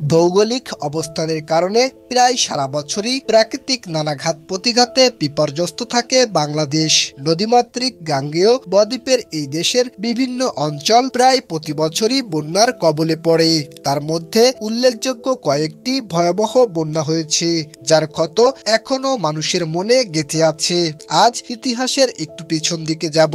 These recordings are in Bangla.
ভৌগোলিক অবস্থানের কারণে প্রায় সারা বছরই প্রাকৃতিক নানা ঘাত প্রতিঘাতে বিপর্যস্ত থাকে বাংলাদেশ। নদীমাতৃক গাঙ্গেয় বদ্বীপের এই দেশের বিভিন্ন অঞ্চল প্রায় প্রতি বছরই বন্যার কবলে পড়ে। তার মধ্যে উল্লেখযোগ্য কয়েকটি ভয়াবহ বন্যা হয়েছে, যার ক্ষত এখনো মানুষের মনে গেঁথে আছে। আজ ইতিহাসের একটু পিছন দিকে যাব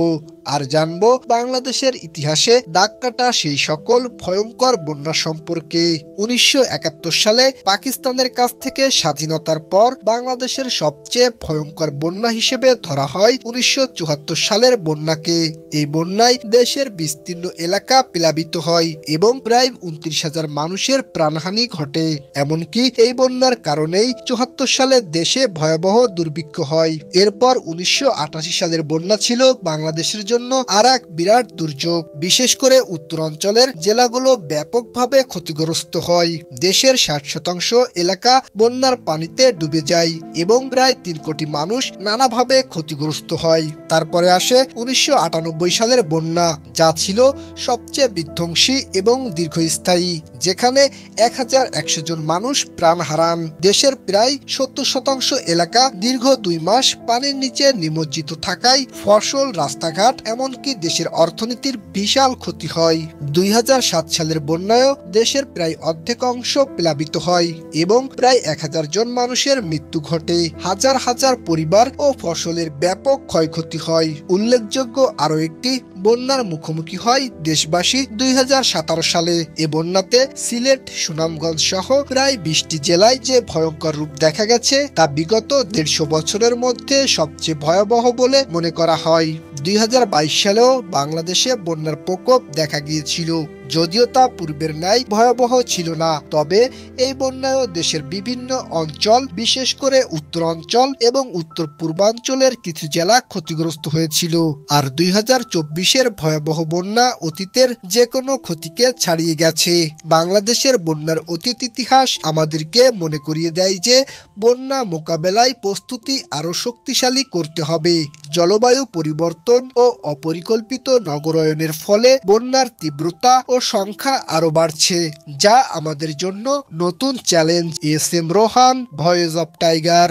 আর জানবো বাংলাদেশের ইতিহাসে দাগ কাটা সেই সকল ভয়ঙ্কর বন্যা সম্পর্কে। 1971 সালে পাকিস্তানের কাছ থেকে স্বাধীনতার পর বাংলাদেশের সবচেয়ে ভয়ঙ্কর বন্যা হিসেবে ধরা হয় 1974 সালের বন্যাকে। এই বন্যায় দেশের বিস্তীর্ণ এলাকা প্লাবিত হয় এবং প্রায় 29,000 মানুষের প্রাণহানি ঘটে। এমনকি এই বন্যার কারণেই 74 সালে দেশে ভয়াবহ দুর্ভিক্ষ হয়। এরপর 1988 সালের বন্যা ছিল বাংলাদেশের জন্য আর এক বিরাট দুর্যোগ। বিশেষ করে উত্তরাঞ্চলের জেলাগুলো ব্যাপকভাবে ক্ষতিগ্রস্ত হয়। দেশের 60% এলাকা বন্যার পানিতে ডুবে যায় এবং প্রায় 3 কোটি মানুষ নানাভাবে ক্ষতিগ্রস্ত হয়। তারপরে আসে 1998 সালের বন্যা, যা ছিল সবচেয়ে বিধ্বংসী এবং দীর্ঘস্থায়ী, যেখানে 1100 জন মানুষ প্রাণ হারান। দেশের প্রায় 70% এলাকা দীর্ঘ 2 মাস পানির নিচে নিমজ্জিত থাকায় ফসল, রাস্তাঘাট, এমনকি দেশের অর্থনীতির বিশাল ক্ষতি হয়। 2007 সালের বন্যায়ও দেশের প্রায় অর্ধেক অংশ প্লাবিত হয় এবং প্রায় 1000 জন মানুষের মৃত্যু ঘটে। হাজার হাজার পরিবার ও ফসলের ব্যাপক ক্ষয়ক্ষতি হয়। উল্লেখযোগ্য আরও একটি বন্যার মুখোমুখি হয় দেশবাসী 2017 সালে। এ বন্যাতে সিলেট, সুনামগঞ্জ সহ প্রায় 20টি জেলায় যে ভয়ঙ্কর রূপ দেখা গেছে তা বিগত 150 বছরের মধ্যে সবচেয়ে ভয়াবহ বলে মনে করা হয়। 2022 সালেও বাংলাদেশে বন্যার প্রকোপ দেখা গিয়েছিল, যদিও তা পূর্বের ন্যায় ভয়াবহ ছিল না। তবে এই বন্যায়ও দেশের বিভিন্ন অঞ্চল, বিশেষ করে উত্তরাঞ্চল এবং উত্তর পূর্বাঞ্চলের কিছু জেলা ক্ষতিগ্রস্ত হয়েছিল। আর 2024-এর ভয়াবহ বন্যা অতীতের যে কোনো ক্ষতিকে ছাড়িয়ে গেছে। বাংলাদেশের বন্যার অতীত ইতিহাস আমাদেরকে মনে করিয়ে দেয় যে বন্যা মোকাবেলায় প্রস্তুতি আরও শক্তিশালী করতে হবে। জলবায়ু পরিবর্তন ও অপরিকল্পিত নগরায়নের ফলে বন্যার তীব্রতা ও সংখ্যা আরো বাড়ছে, যা আমাদের জন্য নতুন challenge. SM Rohan, voice of tiger.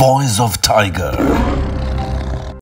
Voice of Tiger.